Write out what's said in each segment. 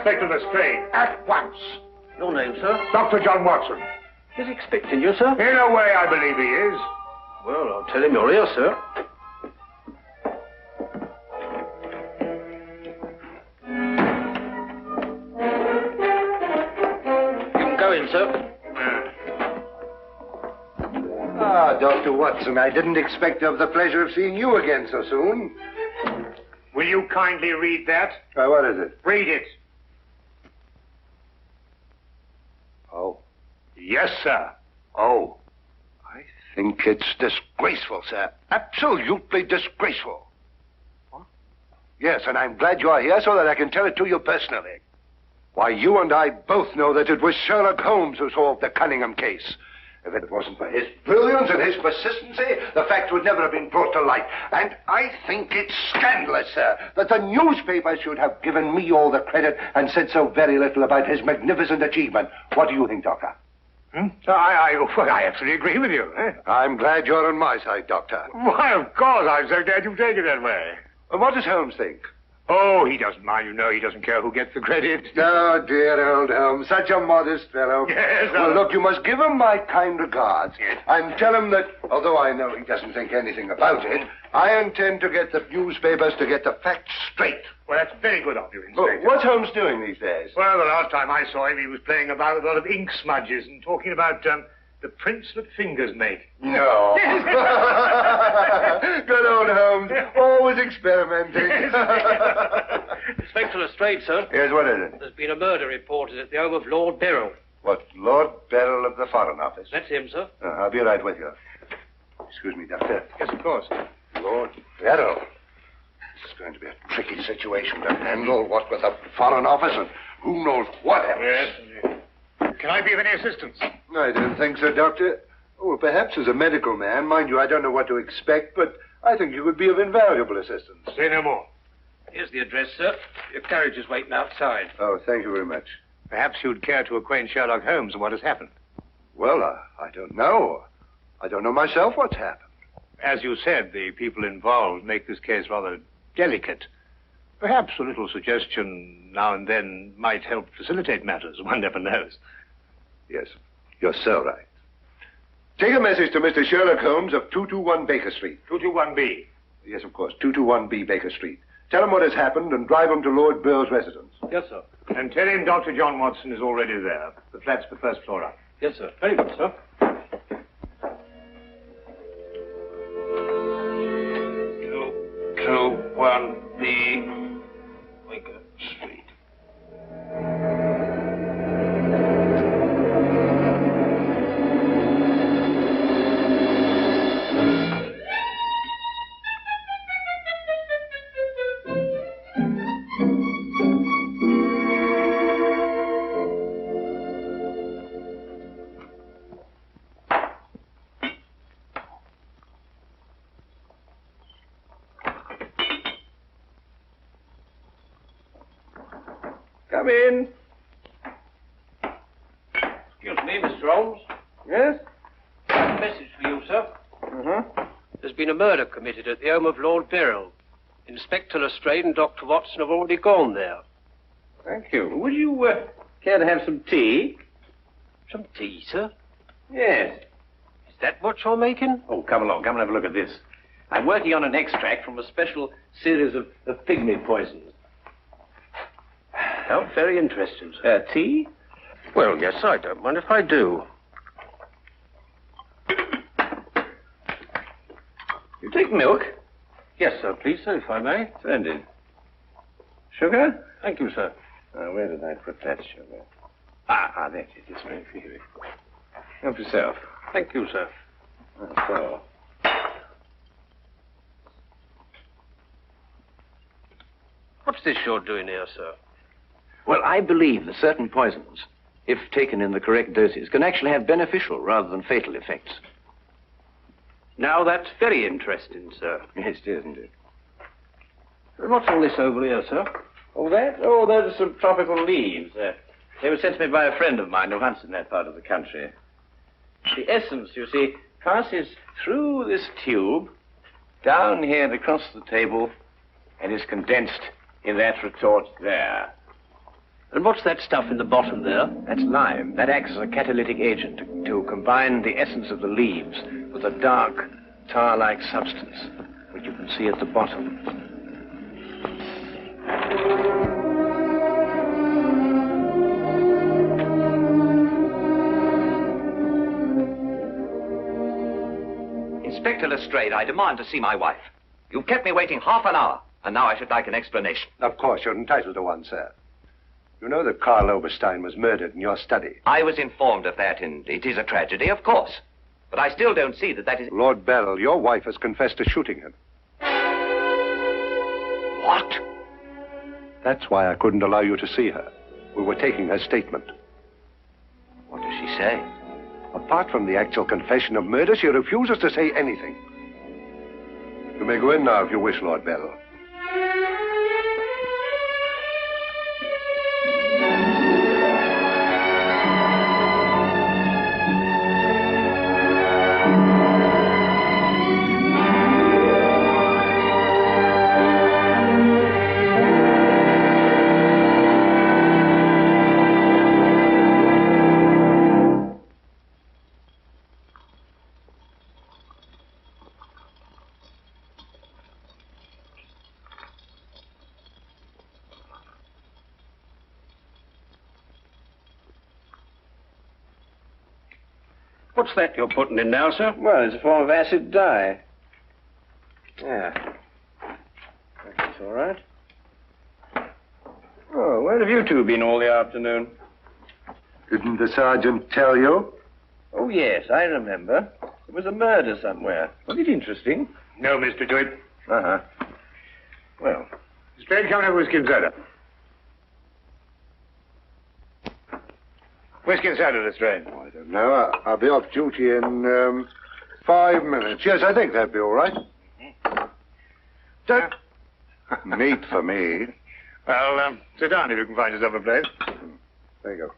Inspector Lestrade, at once. Your name, sir? Dr. John Watson. He's expecting you, sir? In a way, I believe he is. Well, I'll tell him you're here, sir. You can go in, sir. Ah, Dr. Watson, I didn't expect to have the pleasure of seeing you again so soon. Will you kindly read that? What is it? Read it. Oh. Yes, sir. Oh. I think it's disgraceful, sir. Absolutely disgraceful. What? Yes, and I'm glad you're here so that I can tell it to you personally. Why, you and I both know that it was Sherlock Holmes who solved the Cunningham case. If it wasn't for his brilliance and his persistency, the facts would never have been brought to light. And I think it's scandalous, sir, that the newspapers should have given me all the credit and said so very little about his magnificent achievement. What do you think, Doctor? I absolutely agree with you. I'm glad you're on my side, Doctor. Why, of course. I'm so glad you take it that way. And what does Holmes think? Oh, he doesn't mind, you know. He doesn't care who gets the credit. Oh, dear old Holmes. Such a modest fellow. Yes. Well, look, you must give him my kind regards. Yes. And tell him that, although I know he doesn't think anything about it, I intend to get the newspapers to get the facts straight. Well, that's very good of you, Inspector. Oh, what's Holmes doing these days? Well, the last time I saw him, he was playing about with a lot of ink smudges and talking about the prints that fingers make. No. Good old Holmes. Always experimenting. Inspector Lestrade, sir. Yes, what is it? There's been a murder reported at the home of Lord Beryl. What, Lord Beryl of the Foreign Office? That's him, sir. I'll be right with you. Excuse me, Doctor. Yes, of course. Lord Beryl. This is going to be a tricky situation to handle, what with the Foreign Office and who knows what else. Yes. Can I be of any assistance? I don't think so, Doctor. Oh, perhaps as a medical man. Mind you, I don't know what to expect, but I think you would be of invaluable assistance. Say no more. Here's the address, sir. Your carriage is waiting outside. Oh, thank you very much. Perhaps you'd care to acquaint Sherlock Holmes with what has happened. Well, I don't know. I don't know myself what's happened. As you said, the people involved make this case rather delicate. Perhaps a little suggestion now and then might help facilitate matters. One never knows. Yes, you're so right. Take a message to Mr. Sherlock Holmes of 221 Baker Street. 221B. Yes, of course, 221B Baker Street. Tell him what has happened and drive him to Lord Beryl's residence. Yes, sir. And tell him Dr. John Watson is already there. The flat's the first floor up. Yes, sir. Very good, sir. 221B Baker Street. Come in. Excuse me, Mr. Holmes. Yes? A message for you, sir. There's been a murder committed at the home of Lord Beryl. Inspector Lestrade and Dr. Watson have already gone there. Thank you. Would you care to have some tea? Some tea, sir? Yes. Is that what you're making? Oh, come along. Come and have a look at this. I'm working on an extract from a special series of pygmy poisons. How very interesting, sir. Tea? Well, yes, I don't mind if I do. You take milk? Yes, sir, please, sir, if I may. Splendid. Sugar? Thank you, sir. Where did I put that sugar? Ah, that's it. It's right here. Help yourself. Thank you, sir. So. What's this you're doing here, sir? Well, I believe that certain poisons, if taken in the correct doses, can actually have beneficial rather than fatal effects. Now, that's very interesting, sir. Yes, it is, isn't it? What's all this over here, sir? Oh, that? Oh, those are some tropical leaves. They were sent to me by a friend of mine who hunts in that part of the country. The essence, you see, passes through this tube, down here and across the table, and is condensed in that retort there. And what's that stuff in the bottom there? That's lime. That acts as a catalytic agent to combine the essence of the leaves with a dark, tar-like substance, which you can see at the bottom. Inspector Lestrade, I demand to see my wife. You've kept me waiting half an hour, and now I should like an explanation. Of course, you're entitled to one, sir. You know that Karl Oberstein was murdered in your study. I was informed of that, and it is a tragedy, of course. But I still don't see that is... Lord Beryl, your wife has confessed to shooting him. What? That's why I couldn't allow you to see her. We were taking her statement. What does she say? Apart from the actual confession of murder, she refuses to say anything. You may go in now if you wish, Lord Beryl. What's that you're putting in now, sir? Well, it's a form of acid dye. Yeah. That's all right. Oh, where have you two been all the afternoon? Didn't the sergeant tell you? Oh, yes, I remember. There was a murder somewhere. Was it interesting? No, Mr. Dewitt. Uh-huh. Well, Lestrade, come and have whiskey and soda. Whiskey and soda, Lestrade. I don't know. I'll be off duty in 5 minutes. Yes, I think that'd be all right. Meat for me. Well, sit down if you can find yourself a place. There you go.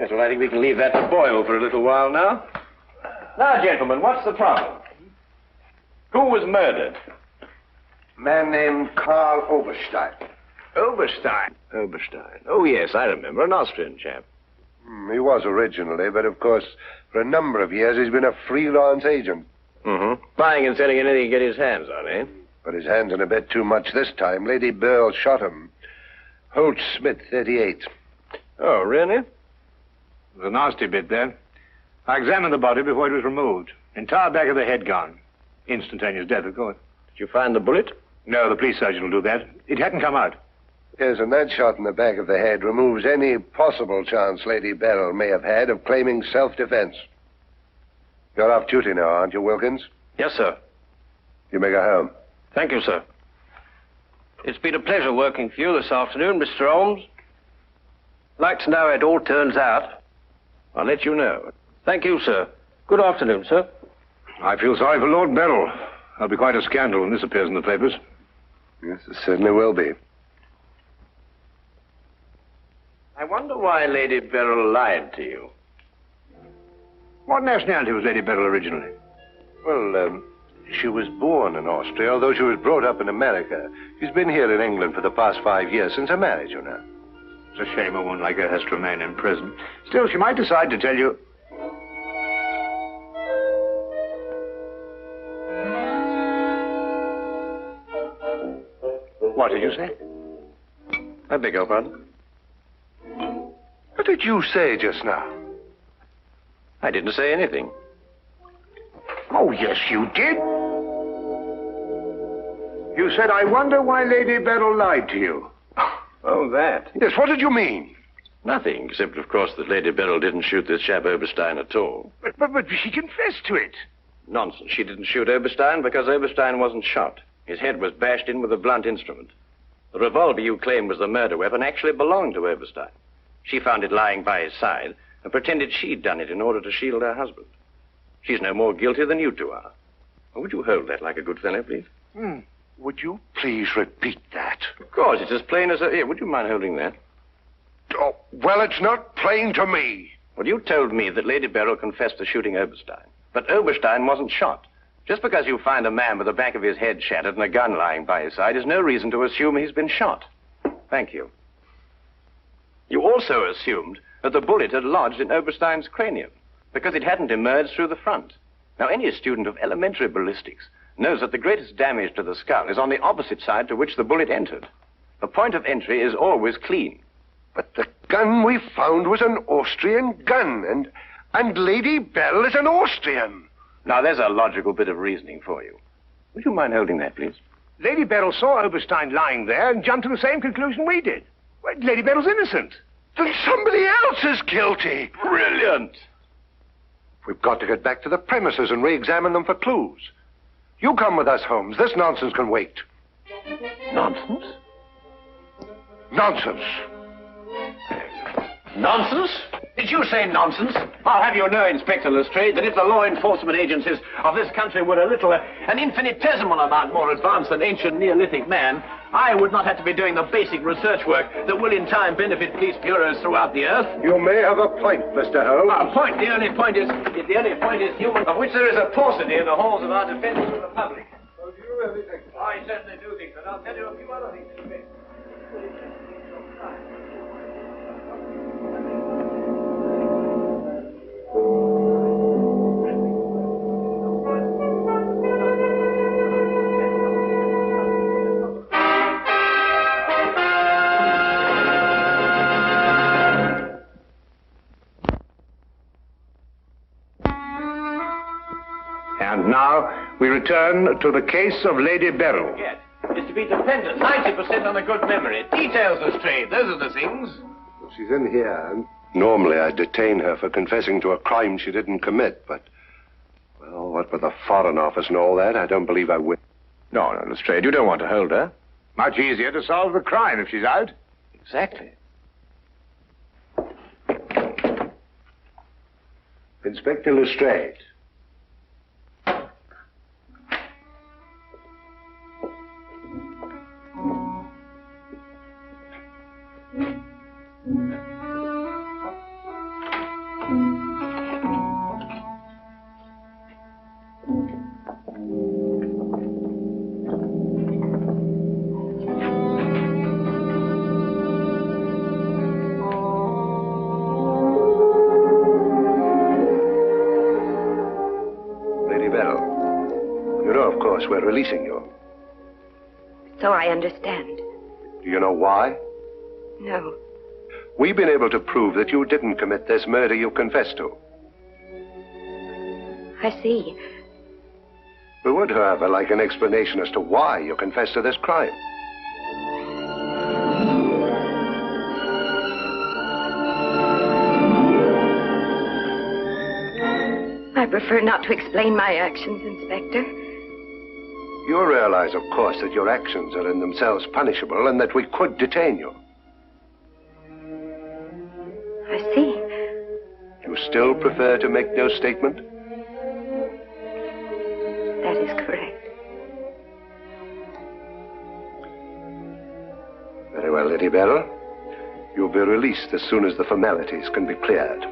yes, well, I think we can leave that to boil for a little while now. Now, gentlemen, what's the problem? Who was murdered? A man named Karl Oberstein. Oberstein. Oberstein. Oh, yes, I remember. An Austrian chap. He was originally, but of course, for a number of years, he's been a freelance agent. Mm-hmm. Buying and selling anything he can get his hands on, eh? But his hands in a bit too much this time. Lady Beryl shot him. Holt Smith, 38. Oh, really? There's a nasty bit there. I examined the body before it was removed. Entire back of the head gone. Instantaneous death, of course. Did you find the bullet? No, the police surgeon will do that. It hadn't come out. Yes, and that shot in the back of the head removes any possible chance Lady Beryl may have had of claiming self-defense. You're off duty now, aren't you, Wilkins? Yes, sir. You may go home. Thank you, sir. It's been a pleasure working for you this afternoon, Mr. Holmes. I'd like to know how it all turns out. I'll let you know. Thank you, sir. Good afternoon, sir. I feel sorry for Lord Beryl. There'll be quite a scandal when this appears in the papers. Yes, it certainly will be. I wonder why Lady Beryl lied to you. What nationality was Lady Beryl originally? Well, she was born in Austria, although she was brought up in America. She's been here in England for the past 5 years, since her marriage, you know. It's a shame a woman like her has to remain in prison. Still, she might decide to tell you... What did you say? I beg your pardon? What did you say just now? I didn't say anything. Oh, yes, you did. You said, I wonder why Lady Beryl lied to you. Oh, that. Yes, what did you mean? Nothing, except, of course, that Lady Beryl didn't shoot this chap Oberstein at all. But she confessed to it. Nonsense. She didn't shoot Oberstein because Oberstein wasn't shot. His head was bashed in with a blunt instrument. The revolver you claim was the murder weapon actually belonged to Oberstein. She found it lying by his side and pretended she'd done it in order to shield her husband. She's no more guilty than you two are. Would you hold that like a good fellow, please? Would you please repeat that? Of course, it's as plain as a... Here, would you mind holding that? Oh, well, it's not plain to me. Well, you told me that Lady Beryl confessed to shooting Oberstein. But Oberstein wasn't shot. Just because you find a man with the back of his head shattered and a gun lying by his side is no reason to assume he's been shot. Thank you. You also assumed that the bullet had lodged in Oberstein's cranium because it hadn't emerged through the front. Now, any student of elementary ballistics knows that the greatest damage to the skull is on the opposite side to which the bullet entered. The point of entry is always clean. But the gun we found was an Austrian gun, and Lady Beryl is an Austrian. Now, there's a logical bit of reasoning for you. Would you mind holding that, please? Lady Beryl saw Oberstein lying there and jumped to the same conclusion we did. Well, Lady Beryl's innocent. Then somebody else is guilty. Brilliant! We've got to get back to the premises and re-examine them for clues. You come with us, Holmes. This nonsense can wait. Nonsense? Nonsense. Nonsense? Did you say nonsense? I'll have you know, Inspector Lestrade, that if the law enforcement agencies of this country were a little, an infinitesimal amount more advanced than ancient Neolithic man, I would not have to be doing the basic research work that will in time benefit police bureaus throughout the earth. You may have a point, Mr. Holmes. A point? The only point is human, of which there is a paucity in the halls of our defense republic. Oh, do you really think so? I certainly do think so. I'll tell you a few other things in a bit. And now we return to the case of Lady Beryl. Yes, is to be dependent 90% on a good memory. Details, Lestrade, those are the things. Well, she's in here, and normally I'd detain her for confessing to a crime she didn't commit, but, well, what with the Foreign Office and all that, I don't believe I will. No, Lestrade, you don't want to hold her. Much easier to solve the crime if she's out. Exactly. Inspector Lestrade. We're releasing you. So I understand. Do you know why? No. We've been able to prove that you didn't commit this murder you confessed to. I see. We would, however, like an explanation as to why you confessed to this crime. I prefer not to explain my actions, Inspector. You realize, of course, that your actions are in themselves punishable and that we could detain you. I see. You still prefer to make no statement? That is correct. Very well, Lady Beryl. You'll be released as soon as the formalities can be cleared.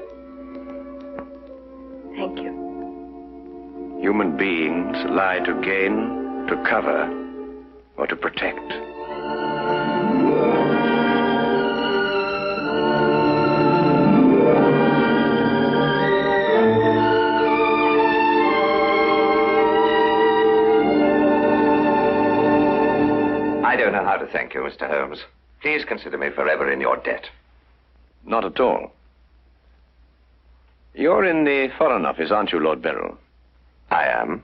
Thank you. Human beings lie to gain, to cover, or to protect. I don't know how to thank you, Mr. Holmes. Please consider me forever in your debt. Not at all. You're in the Foreign Office, aren't you, Lord Beryl? I am.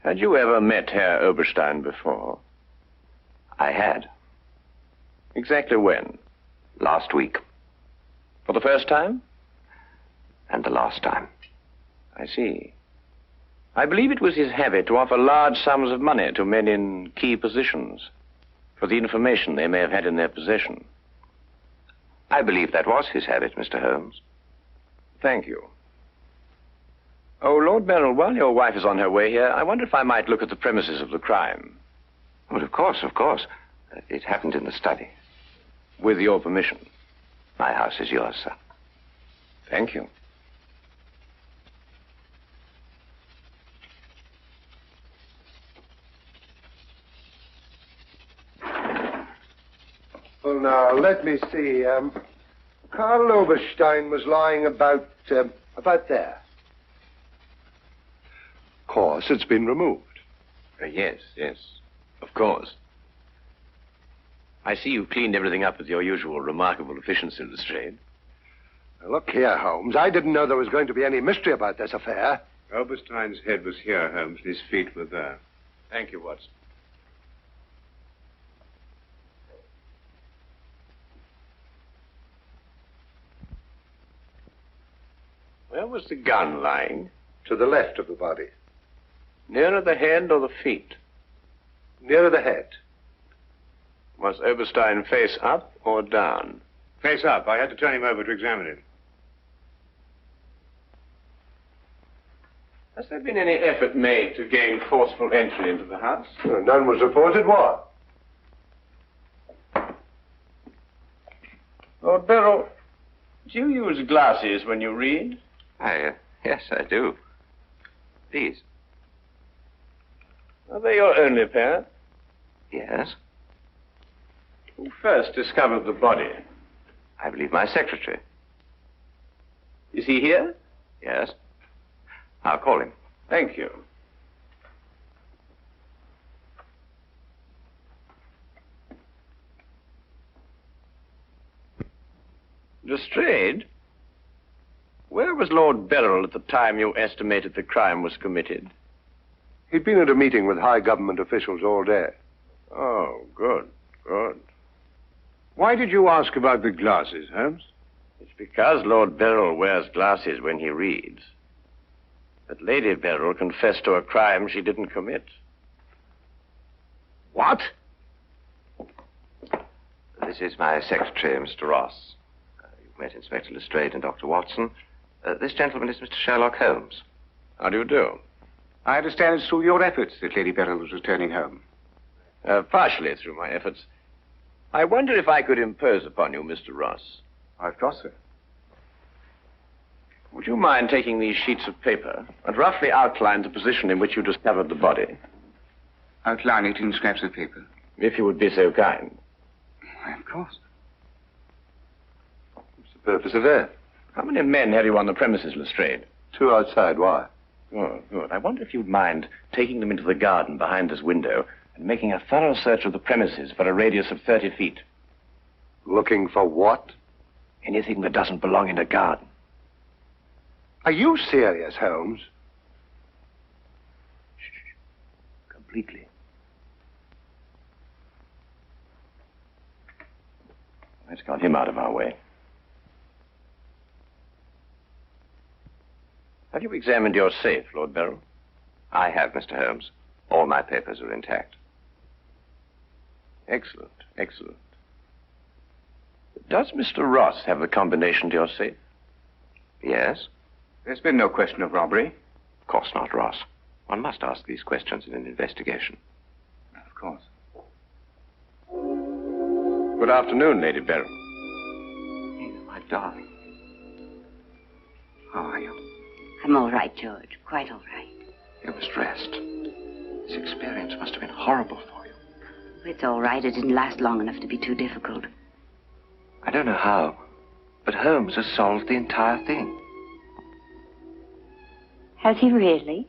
Had you ever met Herr Oberstein before? I had. Exactly when? Last week. For the first time? And the last time. I see. I believe it was his habit to offer large sums of money to men in key positions for the information they may have had in their possession. I believe that was his habit, Mr. Holmes. Thank you. Oh, Lord Beryl, while your wife is on her way here, I wonder if I might look at the premises of the crime. Well, of course, of course. It happened in the study. With your permission. My house is yours, sir. Thank you. let me see. Karl Oberstein was lying about there. Of course, it's been removed. Yes, of course. I see you cleaned everything up with your usual remarkable efficiency, Lestrade. Now, look here, Holmes. I didn't know there was going to be any mystery about this affair. Oberstein's head was here, Holmes, and his feet were there. Thank you, Watson. Where was the gun lying? To the left of the body. Nearer the head or the feet? Nearer the head. Was Oberstein face up or down? Face up. I had to turn him over to examine him. Has there been any effort made to gain forceful entry into the house? None was reported. What? Lord Beryl, do you use glasses when you read? Yes, I do. These? Are they your only pair? Yes. Who first discovered the body? I believe my secretary. Is he here? Yes. I'll call him. Thank you. Lestrade, where was Lord Beryl at the time you estimated the crime was committed? He'd been at a meeting with high government officials all day. Oh, good. Why did you ask about the glasses, Holmes? It's because Lord Beryl wears glasses when he reads. But Lady Beryl confessed to a crime she didn't commit. What? This is my secretary, Mr. Ross. You've met Inspector Lestrade and Dr. Watson. This gentleman is Mr. Sherlock Holmes. How do you do? I understand it's through your efforts that Lady Beryl was returning home. Partially through my efforts. I wonder if I could impose upon you, Mr. Ross. Of course, sir. Would you mind taking these sheets of paper and roughly outline the position in which you discovered the body? Outline it in scraps of paper. If you would be so kind. Why, of course. What's the purpose of that? How many men have you on the premises, Lestrade? 2 outside. Why? Oh, good. I wonder if you'd mind taking them into the garden behind this window and making a thorough search of the premises for a radius of 30 feet. Looking for what? Anything that doesn't belong in a garden. Are you serious, Holmes? Completely. Let's got him out of our way. Have you examined your safe, Lord Beryl? I have, Mr. Holmes. All my papers are intact. Excellent. Does Mr. Ross have the combination to your safe? Yes? There's been no question of robbery. Of course not, Ross. One must ask these questions in an investigation. Of course. Good afternoon, Lady Beryl. Ada, my darling. How are you? I'm all right, George. Quite all right. You were stressed. This experience must have been horrible for you. It's all right. It didn't last long enough to be too difficult. I don't know how, but Holmes has solved the entire thing. Has he really?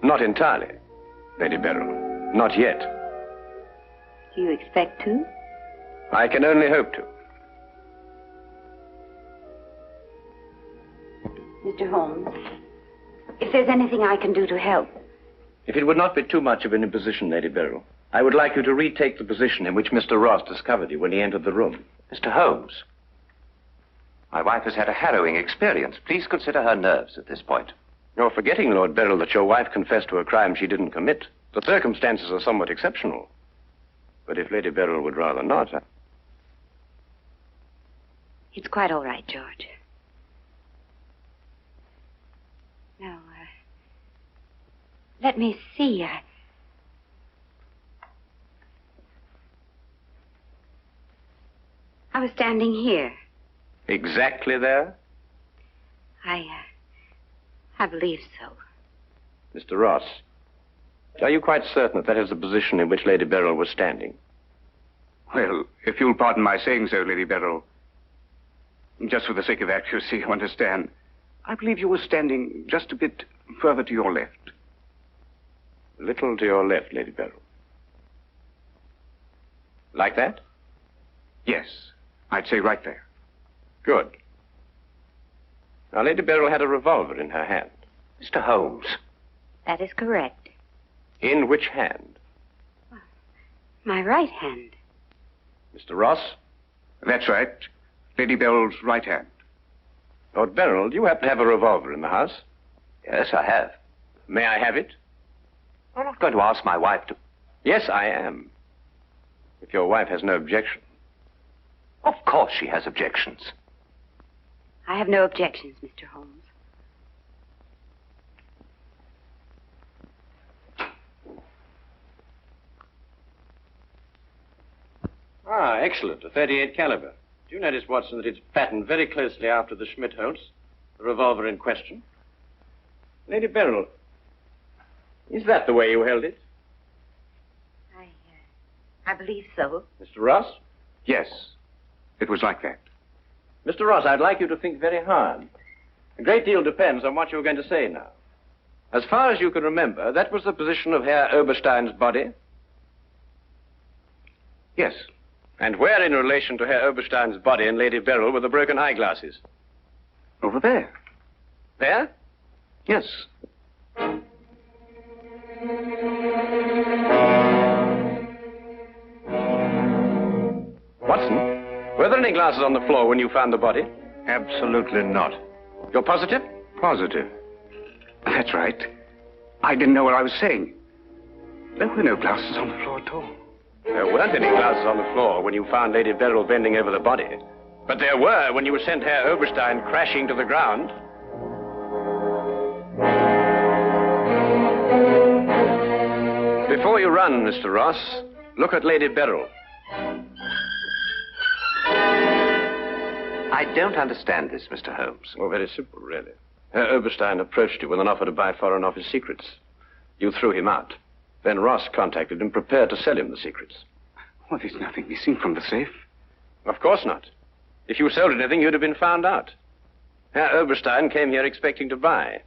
Not entirely, Lady Beryl. Not yet. Do you expect to? I can only hope to. Mr. Holmes, if there's anything I can do to help. If it would not be too much of an imposition, Lady Beryl, I would like you to retake the position in which Mr. Ross discovered you when he entered the room. Mr. Holmes, my wife has had a harrowing experience. Please consider her nerves at this point. You're forgetting, Lord Beryl, that your wife confessed to a crime she didn't commit. The circumstances are somewhat exceptional. But if Lady Beryl would rather not... It's quite all right, George. Now, let me see. I was standing here. Exactly there? I believe so. Mr. Ross, are you quite certain that that is the position in which Lady Beryl was standing? Well, if you'll pardon my saying so, Lady Beryl, just for the sake of accuracy, you understand, I believe you were standing just a bit further to your left. A little to your left, Lady Beryl. Like that? Yes, I'd say right there. Good. Now, Lady Beryl had a revolver in her hand. Mr. Holmes. That is correct. In which hand? My right hand. Mr. Ross? That's right. Lady Beryl's right hand. Lord Beryl, do you happen to have a revolver in the house? Yes, I have. May I have it? I'm not going to ask my wife to... Yes, I am. If your wife has no objection. Of course she has objections. I have no objections, Mr. Holmes. Ah, excellent. A .38 caliber. Do you notice, Watson, that it's patterned very closely after the Schmidt-Holtz, the revolver in question? Lady Beryl, is that the way you held it? I believe so. Mr. Ross? Yes, it was like that. Mr. Ross, I'd like you to think very hard. A great deal depends on what you're going to say now. As far as you can remember, that was the position of Herr Oberstein's body? Yes. And where in relation to Herr Oberstein's body and Lady Beryl were the broken eyeglasses? Over there. There? Yes. Watson, were there any glasses on the floor when you found the body? Absolutely not. You're positive? Positive. That's right. I didn't know what I was saying. There were no glasses on the floor at all. There weren't any glasses on the floor when you found Lady Beryl bending over the body. But there were when you sent Herr Oberstein crashing to the ground. Before you run, Mr. Ross, look at Lady Beryl. I don't understand this, Mr. Holmes. Oh, very simple, really. Herr Oberstein approached you with an offer to buy Foreign Office secrets. You threw him out. Then Ross contacted him, prepared to sell him the secrets. Well, there's nothing missing from the safe. Of course not. If you sold anything, you'd have been found out. Herr Oberstein came here expecting to buy.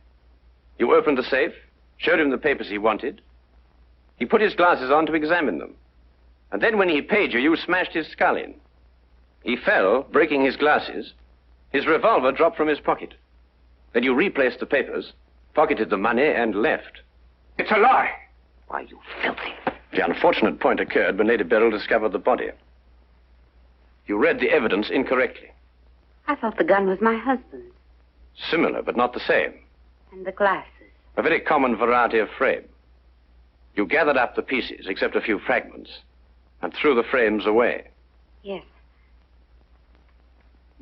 You opened the safe, showed him the papers he wanted. He put his glasses on to examine them. And then when he paid you, you smashed his skull in. He fell, breaking his glasses. His revolver dropped from his pocket. Then you replaced the papers, pocketed the money, and left. It's a lie. Why, you filthy... The unfortunate point occurred when Lady Beryl discovered the body. You read the evidence incorrectly. I thought the gun was my husband's. Similar, but not the same. And the glasses. A very common variety of frame. You gathered up the pieces, except a few fragments, and threw the frames away. Yes.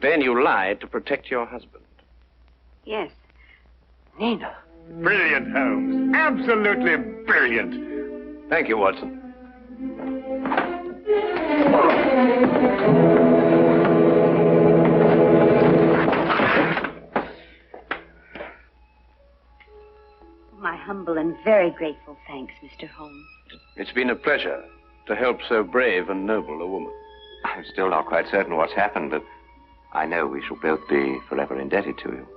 Then you lied to protect your husband. Yes. Nina. Brilliant, Holmes. Absolutely brilliant. Thank you, Watson. My humble and very grateful thanks, Mr. Holmes. It's been a pleasure to help so brave and noble a woman. I'm still not quite certain what's happened, but I know we shall both be forever indebted to you.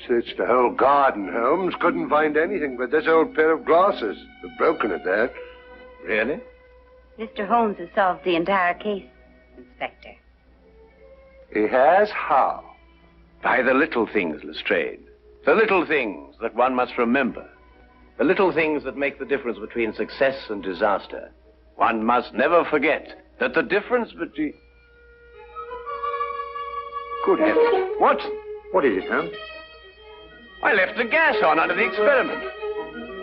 Searched the whole garden, Holmes. Couldn't find anything but this old pair of glasses. They're broken at that. Really? Mr. Holmes has solved the entire case, Inspector. He has? How? By the little things, Lestrade. The little things that one must remember. The little things that make the difference between success and disaster. One must never forget that the difference between... Good heavens. What? What is it, Holmes? I left the gas on under the experiment.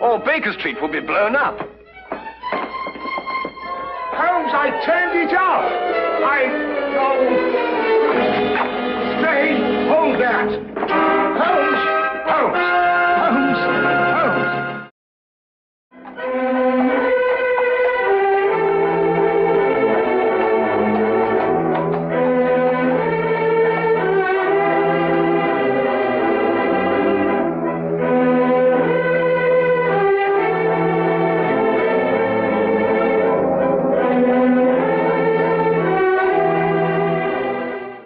All Baker Street will be blown up. Holmes, I turned it off.